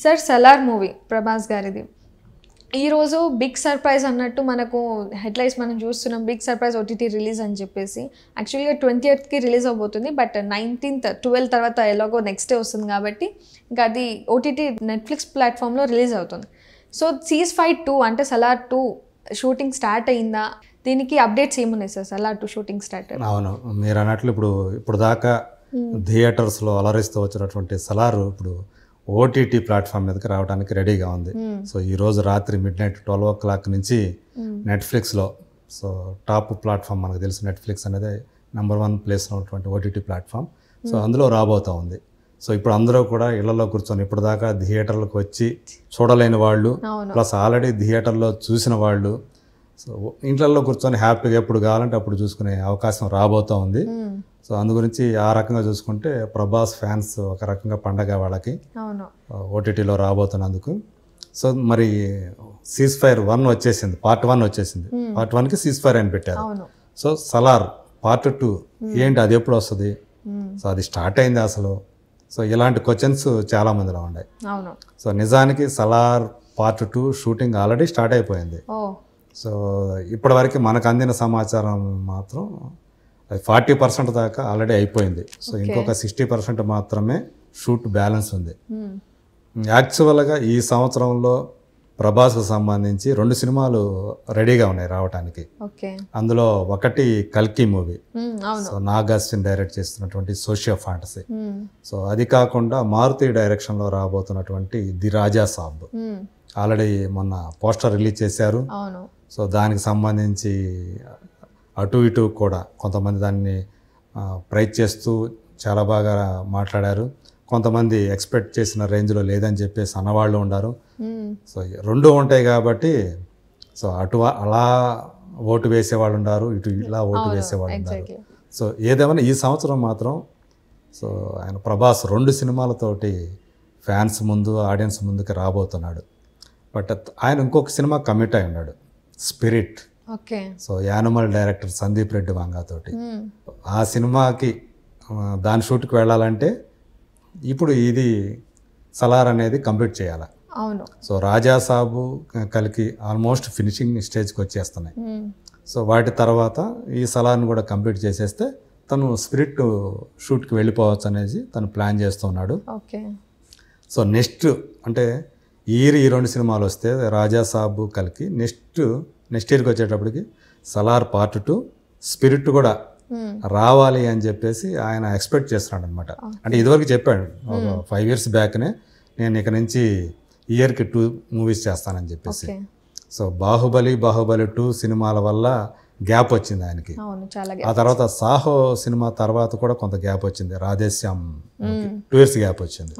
Sir Salaar movie Prabhas గారిది ఈరోజు big surprise అన్నట్టు మనకు హెడ్లైన్స్ మనం చూస్తున్నాం. బిగ్ సర్ప్రైజ్ ఓటీటీ రిలీజ్ అని చెప్పేసి యాక్చువల్గా 20th రిలీజ్ అవబోతుంది. బట్ 19th 12 తర్వాత ఎలాగో నెక్స్ట్ డే వస్తుంది కాబట్టి ఇంకా అది ఓటీటీ నెట్ఫ్లిక్స్ ప్లాట్ఫామ్లో రిలీజ్ అవుతుంది. సో సీజ్ ఫైట్ 2 అంటే సలార్ 2 షూటింగ్ స్టార్ట్ అయిందా? దీనికి అప్డేట్స్ ఏమున్నాయి సార్? Salaar 2 shooting start. అవును, మీరు అన్నట్లు ఇప్పుడు దాకా థియేటర్స్లో అలరిస్తూ వచ్చినటువంటి సలార్ ఇప్పుడు ఓటీటీ ప్లాట్ఫామ్ మీదకి రావడానికి రెడీగా ఉంది. సో ఈరోజు రాత్రి midnight 12 o'clock నుంచి నెట్ఫ్లిక్స్లో, సో టాప్ ప్లాట్ఫామ్ మనకు తెలుసు నెట్ఫ్లిక్స్ అనేది నెంబర్ 1 ప్లేస్లో ఉన్నటువంటి ఓటీటీ ప్లాట్ఫామ్. సో అందులో రాబోతూ ఉంది. సో ఇప్పుడు అందరూ కూడా ఇళ్లలో కూర్చొని ఇప్పుడు దాకా థియేటర్లకు వచ్చి చూడలేని వాళ్ళు, ప్లస్ ఆల్రెడీ థియేటర్లో చూసిన వాళ్ళు, సో ఇంట్లలో కూర్చొని హ్యాపీగా ఎప్పుడు కావాలంటే అప్పుడు చూసుకునే అవకాశం రాబోతూ ఉంది. సో అందు గురించి ఆ రకంగా చూసుకుంటే ప్రభాస్ ఫ్యాన్స్ ఒక రకంగా పండగ వాళ్ళకి ఓటీటీలో రాబోతున్నందుకు. సో మరి సీజ్ ఫైర్ 1 వచ్చేసింది, పార్ట్ 1 వచ్చేసింది. పార్ట్ 1కి సీజ్ ఫైర్ అని పెట్టారు. సో సలార్ పార్ట్ 2 ఏంటి, అది ఎప్పుడు వస్తుంది? సో అది స్టార్ట్ అయింది అసలు? సో ఇలాంటి క్వశ్చన్స్ చాలా మందిలో ఉన్నాయి. సో నిజానికి Salaar part 2 shooting already start అయిపోయింది. సో ఇప్పటివరకు మనకు అందిన సమాచారం మాత్రం 40% దాకా ఆల్రెడీ అయిపోయింది. సో ఇంకొక 60% మాత్రమే షూట్ బ్యాలెన్స్ ఉంది. యాక్చువల్గా ఈ సంవత్సరంలో ప్రభాస్కు సంబంధించి 2 సినిమాలు రెడీగా ఉన్నాయి రావడానికి. అందులో ఒకటి కల్కి movie, so Nag Ashwin direct చేస్తున్నటువంటి సోషియో ఫ్యాంటసీ. సో అది కాకుండా మారుతి డైరెక్షన్లో రాబోతున్నటువంటి ది రాజా సాబ్. ఆల్రెడీ మొన్న పోస్టర్ రిలీజ్ చేశారు. సో దానికి సంబంధించి అటు ఇటు కూడా కొంతమంది దాన్ని ప్రైజ్ చేస్తూ చాలా బాగా మాట్లాడారు. కొంతమంది ఎక్స్పెక్ట్ చేసిన రేంజ్లో లేదని చెప్పేసి అన్నవాళ్ళు ఉన్నారు. సో 2 ఉంటాయి కాబట్టి సో అటు అలా ఓటు వేసేవాళ్ళు ఉన్నారు, ఇటు ఇలా ఓటు వేసేవాళ్ళు ఉన్నారు. సో ఏదేమైనా ఈ సంవత్సరం మాత్రం సో ఆయన ప్రభాస్ 2 సినిమాలతోటి ఫ్యాన్స్ ముందు, ఆడియన్స్ ముందుకు రాబోతున్నాడు. బట్ ఆయన ఇంకొక సినిమా కమిట్ అయి ఉన్నాడు, Spirit. So Animal director Sandeep Reddy వంగాతోటి ఆ సినిమాకి దాని షూట్కి వెళ్ళాలంటే ఇప్పుడు ఇది సలార్ అనేది కంప్లీట్ చేయాలి. సో రాజా సాబు కలికి ఆల్మోస్ట్ ఫినిషింగ్ స్టేజ్కి వచ్చేస్తున్నాయి. సో వాటి తర్వాత ఈ సలార్ని కూడా కంప్లీట్ చేసేస్తే తను స్పిరిట్ షూట్కి వెళ్ళిపోవచ్చు అనేది తను ప్లాన్ చేస్తున్నాడు. సో నెక్స్ట్ అంటే ఈ 2 సినిమాలు వస్తే రాజా సాబు కలికి నెక్స్ట్ ఇయర్కి వచ్చేటప్పటికి సలార్ పార్ట్ 2, స్పిరిట్ కూడా రావాలి అని చెప్పేసి ఆయన ఎక్స్పెక్ట్ చేస్తున్నాడు అనమాట. అంటే ఇదివరకు చెప్పాడు 5 years బ్యాక్నే, నేను ఇక నుంచి ఇయర్కి 2 మూవీస్ చేస్తానని చెప్పేసి. సో బాహుబలి 2 సినిమాల వల్ల గ్యాప్ వచ్చింది ఆయనకి. ఆ తర్వాత సాహో సినిమా తర్వాత కూడా కొంత గ్యాప్ వచ్చింది, రాధేశ్యామ్ 2 years గ్యాప్ వచ్చింది.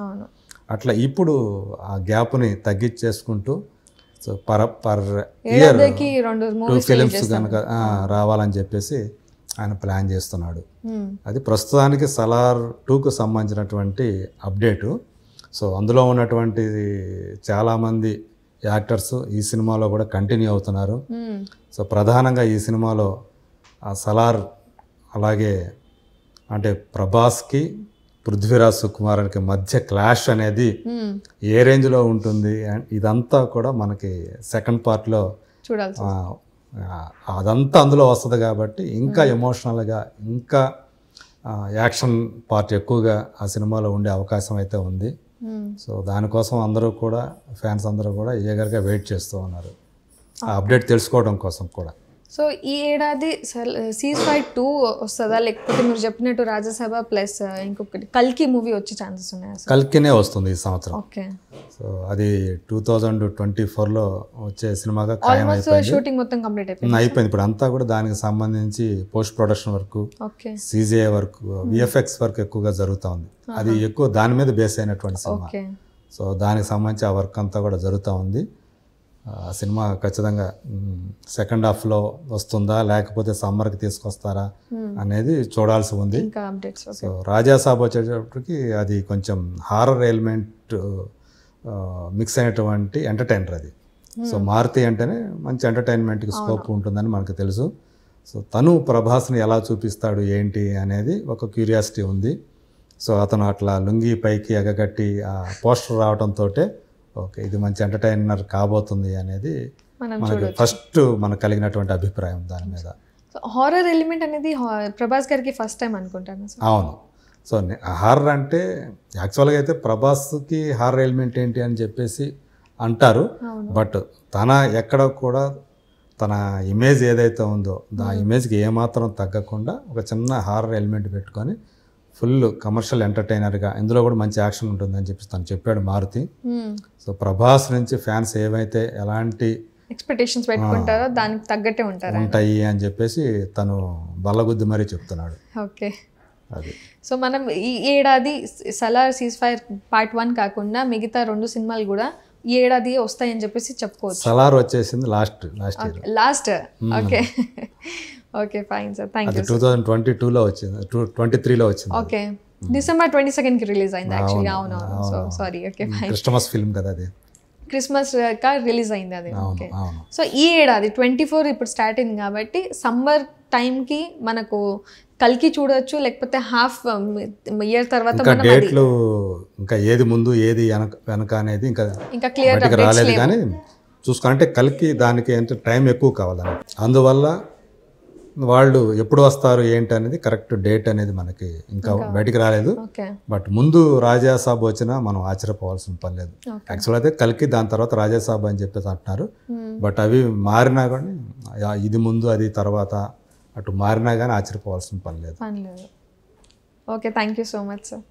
అట్లా ఇప్పుడు ఆ గ్యాప్ని తగ్గించేసుకుంటూ సో పర్ ఇయర్ 2 ఫిలిమ్స్ కనుక రావాలని చెప్పేసి ఆయన ప్లాన్ చేస్తున్నాడు. అది ప్రస్తుతానికి సలార్ 2కు సంబంధించినటువంటి అప్డేటు. సో అందులో ఉన్నటువంటి చాలామంది యాక్టర్స్ ఈ సినిమాలో కూడా కంటిన్యూ అవుతున్నారు. సో ప్రధానంగా ఈ సినిమాలో ఆ సలార్ అలాగే అంటే ప్రభాస్కి పృథ్వీరాజ్ సుకుమార్కి మధ్య క్లాష్ అనేది ఏ రేంజ్లో ఉంటుంది ఇదంతా కూడా మనకి సెకండ్ పార్ట్లో అదంతా అందులో వస్తుంది కాబట్టి ఇంకా ఎమోషనల్గా, ఇంకా యాక్షన్ పార్ట్ ఎక్కువగా ఆ సినిమాలో ఉండే అవకాశం అయితే ఉంది. సో దానికోసం అందరూ కూడా ఫ్యాన్స్ అందరూ కూడా ఏగర్గా వెయిట్ చేస్తూ ఉన్నారు ఆ అప్డేట్ తెలుసుకోవడం కోసం కూడా. సో ఈ ఏడాది సీజ్ ఫైట్ 2 వస్తుందా, లేకపోతే మీరు చెప్పినట్టు రాజ్యసభ ప్లస్ ఇంకొకటి కల్కి మూవీ వచ్చే ఛాన్సెస్ ఉన్నాయా? కల్కినే వస్తుంది ఈ సంవత్సరం. సో అది 2024లో వచ్చే సినిమాగా ఖాయం అయిపోయింది. షూటింగ్ మొత్తం కంప్లీట్ అయిపోయింది. ఇప్పుడు అంతా కూడా దానికి సంబంధించి post production work, CGI work, VFX work ఎక్కువగా జరుగుతూ ఉంది. అది ఎక్కువ దాని మీద బేస్ అయినటువంటి సినిమా. సో దానికి సంబంధించి ఆ వర్క్ అంతా కూడా జరుగుతూ ఉంది. ఆ సినిమా ఖచ్చితంగా సెకండ్ హాఫ్లో వస్తుందా లేకపోతే సమ్మర్కి తీసుకొస్తారా అనేది చూడాల్సి ఉంది. సో రాజాసాబ్ వచ్చేటప్పటికి అది కొంచెం హారర్ ఎలిమెంట్ మిక్స్ అయినటువంటి ఎంటర్టైనర్ అది. సో మారుతి అంటేనే మంచి ఎంటర్టైన్మెంట్కి స్కోప్ ఉంటుందని మనకు తెలుసు. సో తను ప్రభాస్ని ఎలా చూపిస్తాడు ఏంటి అనేది ఒక క్యూరియాసిటీ ఉంది. సో అతను అట్లా లుంగి పైకి ఎగగట్టి ఆ పోస్టర్ రావడంతో ఓకే ఇది మంచి ఎంటర్టైనర్ కాబోతుంది అనేది మనం మనకి ఫస్ట్ మనకు కలిగినటువంటి అభిప్రాయం దాని మీద. సో హారర్ ఎలిమెంట్ అనేది ప్రభాస్ గారికి ఫస్ట్ టైం అనుకుంటాను సార్. అవును. సో హారర్ అంటే యాక్చువల్గా అయితే ప్రభాస్కి హారర్ ఎలిమెంట్ ఏంటి అని చెప్పేసి అంటారు. బట్ తన ఎక్కడ కూడా తన ఇమేజ్ ఏదైతే ఉందో ఆ ఇమేజ్కి ఏమాత్రం తగ్గకుండా ఒక చిన్న హారర్ ఎలిమెంట్ పెట్టుకొని ఫుల్ కమర్షియల్ ఎంటర్టైనర్గా, ఇందులో కూడా మంచి యాక్షన్ ఉంటుందని చెప్పి తను చెప్పాడు మారుతి. సో ప్రభాస్ నుంచి ఫ్యాన్స్ ఏవైతే ఎలాంటి ఎక్స్పెక్టేషన్స్ పెట్టుకుంటారో దానికి తగ్గట్టే ఉంటాయి అని చెప్పేసి తను బల్లగుద్ది మరీ చెప్తున్నాడు. ఓకే. అది సో మనం ఈ ఏడాది సలార్ సీజ్-ఫైర్ పార్ట్ 1 కాకుండా మిగతా 2 సినిమాలు కూడా ఈ ఏడాది వస్తాయని చెప్పేసి చెప్పుకోవచ్చు. సలార్ వచ్చేసింది last okay. Okay fine sir, thank you. 2022లో వచ్చింది, 23లో వచ్చింది. ఓకే, December 22 కి రిలీజ్ అయింది యాక్చువల్లీ. అవును, so sorry. Okay fine. Christmas film కదా అది, క్రిస్మస్ కా రిలీజ్ అయింది అది. ఓకే. సో ఈ ఏడాది 24 ఇప్పుడు స్టార్ట్ అయింది కాబట్టి సమ్మర్ టైంకి మనకు కల్కి చూడొచ్చు, లేకపోతే హాఫ్ ఇయర్ తర్వాత ఇంకా డేట్లు ఇంకా ఏది ముందు ఏది వెనక అనేది ఇంకా క్లియర్ రాలేదు. కానీ చూసుకుంటే కల్కి దానికి అంటే టైం ఎక్కువ కావాలని, అందువల్ల వాళ్ళు ఎప్పుడు వస్తారు ఏంటి అనేది కరెక్ట్ డేట్ అనేది మనకి ఇంకా బయటికి రాలేదు. బట్ ముందు రాజాసాబ్ వచ్చినా మనం ఆశ్చర్యపోవాల్సిన పని లేదు. యాక్చువల్ అయితే కల్కి దాని తర్వాత రాజాసాబ్ అని చెప్పేసి అంటున్నారు. బట్ అవి మారినా కానీ ఇది ముందు అది తర్వాత అటు మారినా కానీ ఆశ్చర్యపోవాల్సిన పని లేదు. Okay, thank you so much sir.